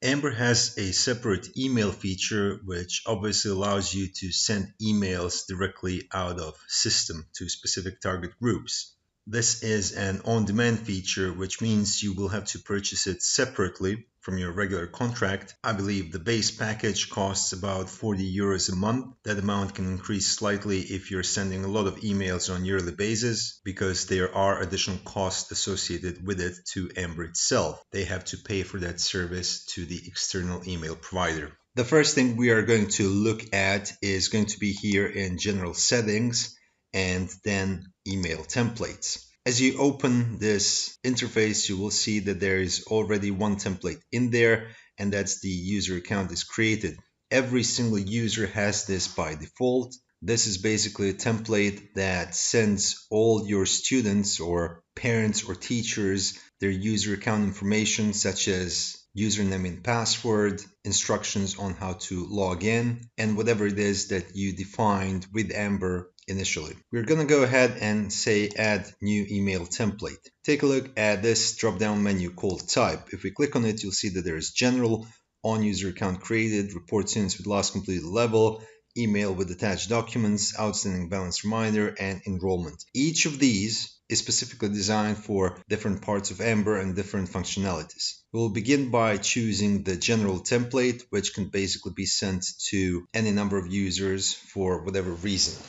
Amber has a separate email feature which obviously allows you to send emails directly out of system to specific target groups. This is an on-demand feature, which means you will have to purchase it separately from your regular contract. I believe the base package costs about 40 euros a month. That amount can increase slightly if you're sending a lot of emails on a yearly basis, because there are additional costs associated with it to Amber itself. They have to pay for that service to the external email provider. The first thing we are going to look at is going to be here in General Settings and then Email Templates. As you open this interface, you will see that there is already one template in there, and that's the user account is created. Every single user has this by default. This is basically a template that sends all your students or parents or teachers their user account information, such as username and password, instructions on how to log in, and whatever it is that you defined with Amber initially. We're going to go ahead and say add new email template. Take a look at this drop down menu called type. If we click on it, you'll see that there is general, on user account created, report students with last completed level, email with attached documents, outstanding balance reminder, and enrollment. Each of these is specifically designed for different parts of Amber and different functionalities. We'll begin by choosing the general template, which can basically be sent to any number of users for whatever reason.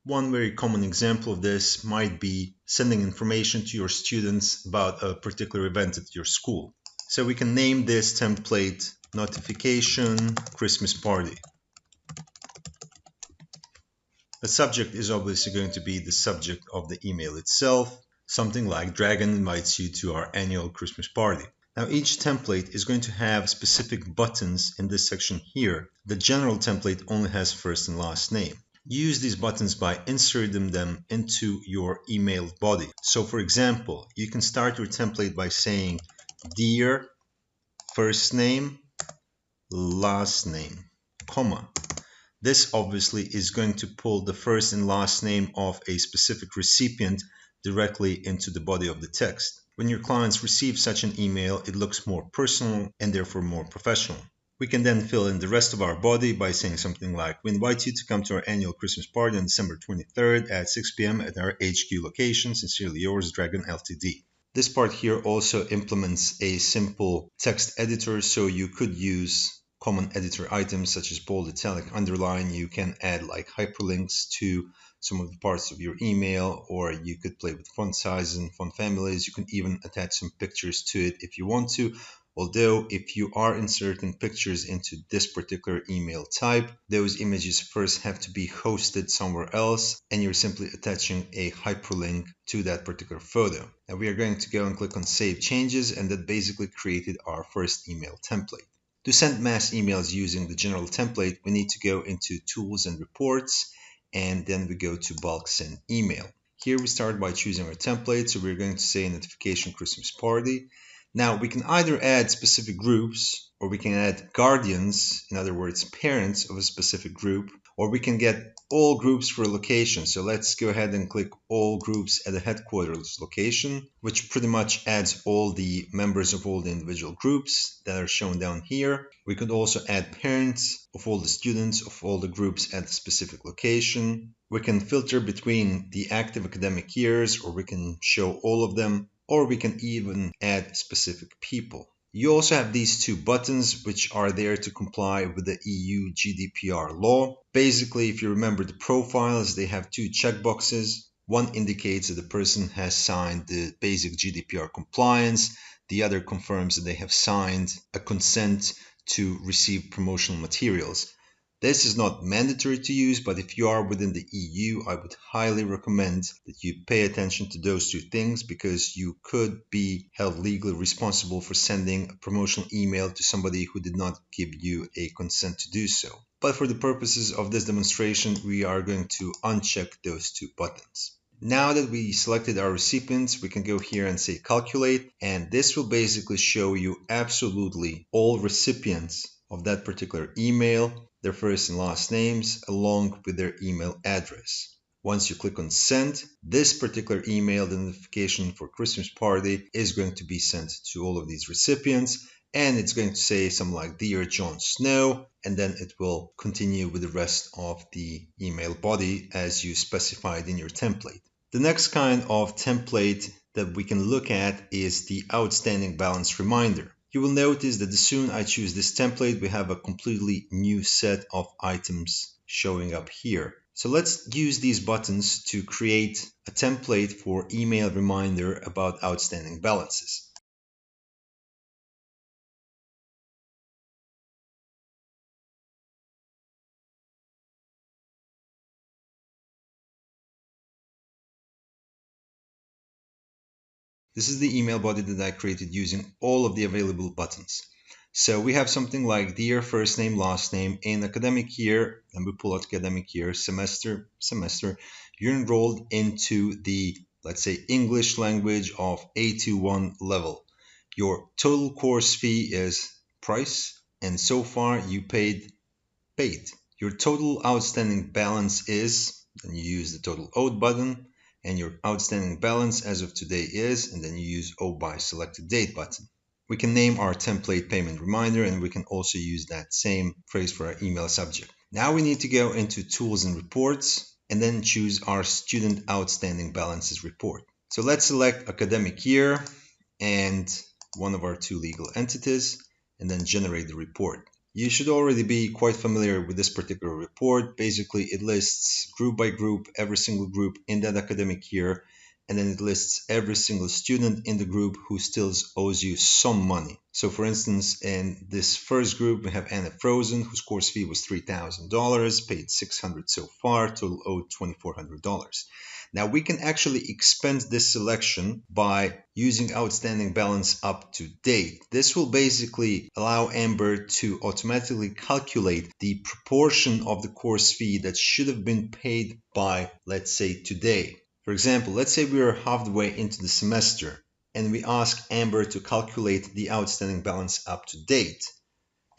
One very common example of this might be sending information to your students about a particular event at your school. So we can name this template Notification Christmas Party. The subject is obviously going to be the subject of the email itself, something like Dragon invites you to our annual Christmas party. Now each template is going to have specific buttons in this section here. The general template only has first and last name. Use these buttons by inserting them into your email body. So for example, you can start your template by saying dear first name, last name, comma. This obviously is going to pull the first and last name of a specific recipient directly into the body of the text. When your clients receive such an email, it looks more personal and therefore more professional. We can then fill in the rest of our body by saying something like, we invite you to come to our annual Christmas party on December 23rd at 6 p.m. at our HQ location. Sincerely yours, Dragon Ltd. This part here also implements a simple text editor, so you could use common editor items such as bold, italic, underline. You can add like hyperlinks to some of the parts of your email, or you could play with font sizes and font families. You can even attach some pictures to it if you want to. Although if you are inserting pictures into this particular email type, those images first have to be hosted somewhere else, and you're simply attaching a hyperlink to that particular photo. Now we are going to go and click on Save Changes, and that basically created our first email template. To send mass emails using the general template, we need to go into Tools and Reports, and then we go to Bulk Send Email. Here we start by choosing our template, so we're going to say Notification Christmas Party. Now we can either add specific groups, or we can add guardians, in other words, parents of a specific group, or we can get all groups for a location. So let's go ahead and click all groups at the headquarters location, which pretty much adds all the members of all the individual groups that are shown down here. We could also add parents of all the students of all the groups at a specific location. We can filter between the active academic years, or we can show all of them, or we can even add specific people. You also have these two buttons, which are there to comply with the EU GDPR law. Basically, if you remember the profiles, they have two checkboxes. One indicates that the person has signed the basic GDPR compliance. The other confirms that they have signed a consent to receive promotional materials. This is not mandatory to use, but if you are within the EU, I would highly recommend that you pay attention to those two things, because you could be held legally responsible for sending a promotional email to somebody who did not give you a consent to do so. But for the purposes of this demonstration, we are going to uncheck those two buttons. Now that we selected our recipients, we can go here and say calculate, and this will basically show you absolutely all recipients of that particular email, their first and last names, along with their email address. Once you click on send, this particular email, the notification for Christmas party, is going to be sent to all of these recipients, and it's going to say something like Dear Jon Snow, and then it will continue with the rest of the email body as you specified in your template. The next kind of template that we can look at is the outstanding balance reminder. You will notice that as soon as I choose this template, we have a completely new set of items showing up here. So let's use these buttons to create a template for email reminder about outstanding balances. This is the email body that I created using all of the available buttons. So we have something like Dear first name, last name, in academic year, and we pull out academic year, semester, you're enrolled into the, let's say, English language of A21 level. Your total course fee is price, and so far you paid. Your total outstanding balance is, then you use the total owed button, and your outstanding balance as of today is, and then you use owe by selected date button. We can name our template payment reminder, and we can also use that same phrase for our email subject. Now we need to go into tools and reports and then choose our student outstanding balances report. So let's select academic year and one of our two legal entities and then generate the report. You should already be quite familiar with this particular report. Basically, it lists group by group, every single group in that academic year, and then it lists every single student in the group who still owes you some money. So for instance, in this first group, we have Anna Frozen, whose course fee was $3,000, paid $600 so far, total owed $2,400. Now we can actually expense this selection by using outstanding balance up to date. This will basically allow Amber to automatically calculate the proportion of the course fee that should have been paid by, let's say, today. For example, let's say we are halfway into the semester and we ask Amber to calculate the outstanding balance up to date.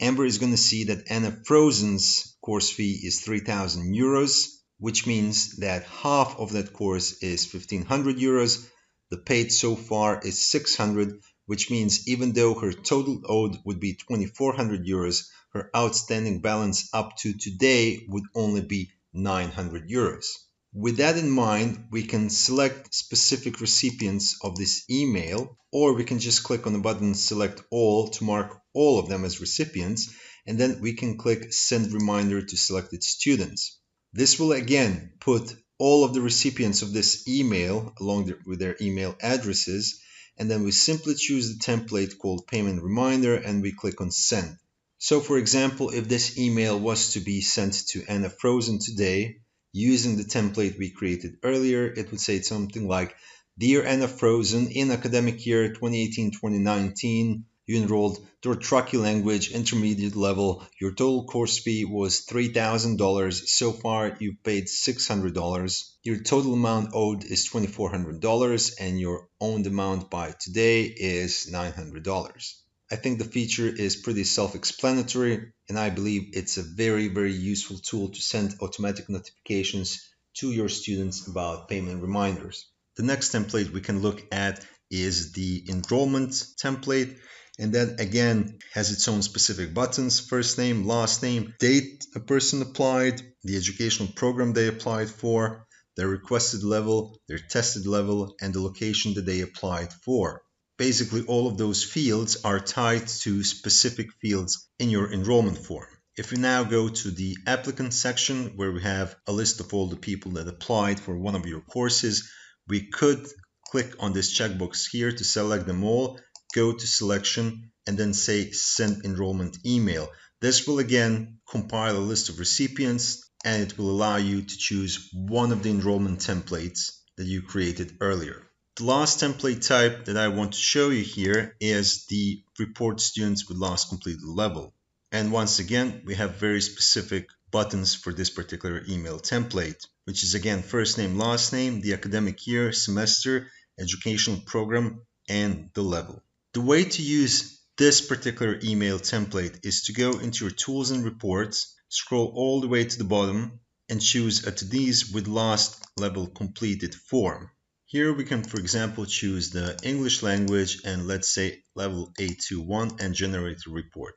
Amber is going to see that Anna Frozen's course fee is 3,000 euros, which means that half of that course is 1,500 euros. The paid so far is 600, which means even though her total owed would be 2,400 euros, her outstanding balance up to today would only be 900 euros. With that in mind, we can select specific recipients of this email, or we can just click on the button select all to mark all of them as recipients, and then we can click send reminder to selected students. This will again put all of the recipients of this email along with their email addresses, and then we simply choose the template called payment reminder and we click on send. So for example, if this email was to be sent to Anna Frozen today, using the template we created earlier, it would say something like, Dear Anna Frozen, in academic year 2018-2019, you enrolled Dothraki language intermediate level. Your total course fee was $3,000. So far, you've paid $600. Your total amount owed is $2,400, and your owned amount by today is $900. I think the feature is pretty self-explanatory, and I believe it's a very, very useful tool to send automatic notifications to your students about payment reminders. The next template we can look at is the enrollment template, and that again has its own specific buttons: first name, last name, date a person applied, the educational program they applied for, their requested level, their tested level, and the location that they applied for. Basically, all of those fields are tied to specific fields in your enrollment form. If we now go to the applicant section where we have a list of all the people that applied for one of your courses, we could click on this checkbox here to select them all, go to selection, and then say send enrollment email. This will again compile a list of recipients, and it will allow you to choose one of the enrollment templates that you created earlier. The last template type that I want to show you here is the report students with last completed level. And once again, we have very specific buttons for this particular email template, which is again first name, last name, the academic year, semester, educational program, and the level. The way to use this particular email template is to go into your tools and reports, scroll all the way to the bottom, and choose attendees with last level completed form. Here we can, for example, choose the English language and let's say level A21 and generate a report.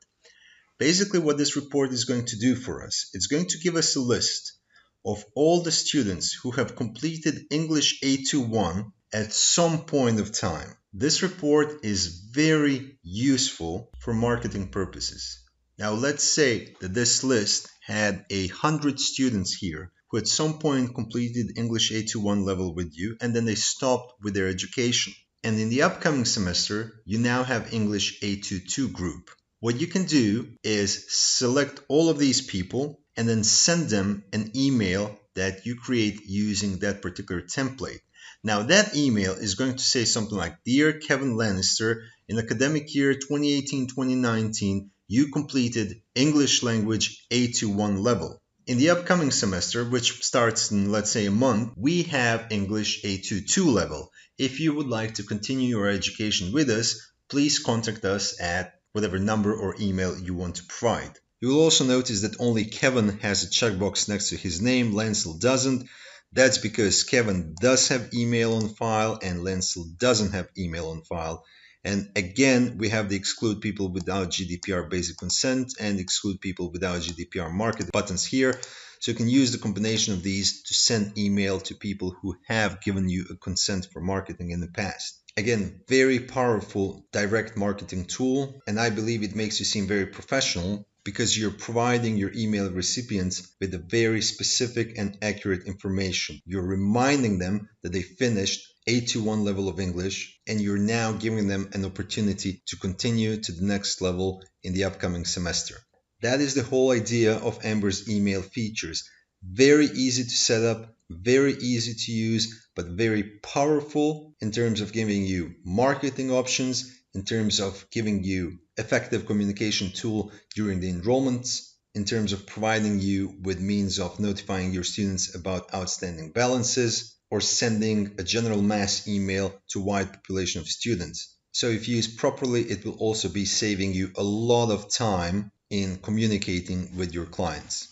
Basically, what this report is going to do for us, it's going to give us a list of all the students who have completed English A21 at some point of time. This report is very useful for marketing purposes. Now, let's say that this list had 100 students here who at some point completed English A21 level with you and then they stopped with their education. And in the upcoming semester, you now have English A22 group. What you can do is select all of these people and then send them an email that you create using that particular template. Now that email is going to say something like, Dear Kevin Lannister, in academic year 2018-2019, you completed English language A21 level. In the upcoming semester, which starts in, let's say, a month, we have English A22 level. If you would like to continue your education with us, please contact us at whatever number or email you want to provide. You will also notice that only Kevin has a checkbox next to his name, Lancel doesn't. That's because Kevin does have email on file and Lancel doesn't have email on file. And again, we have the exclude people without GDPR basic consent and exclude people without GDPR market buttons here. So you can use the combination of these to send email to people who have given you a consent for marketing in the past. Again, very powerful direct marketing tool, and I believe it makes you seem very professional because you're providing your email recipients with a very specific and accurate information. You're reminding them that they finished A21 level of English, and you're now giving them an opportunity to continue to the next level in the upcoming semester. That is the whole idea of Amber's email features. Very easy to set up, very easy to use, but very powerful in terms of giving you marketing options, in terms of giving you effective communication tool during the enrollments, in terms of providing you with means of notifying your students about outstanding balances, or sending a general mass email to a wide population of students. So if used properly, it will also be saving you a lot of time in communicating with your clients.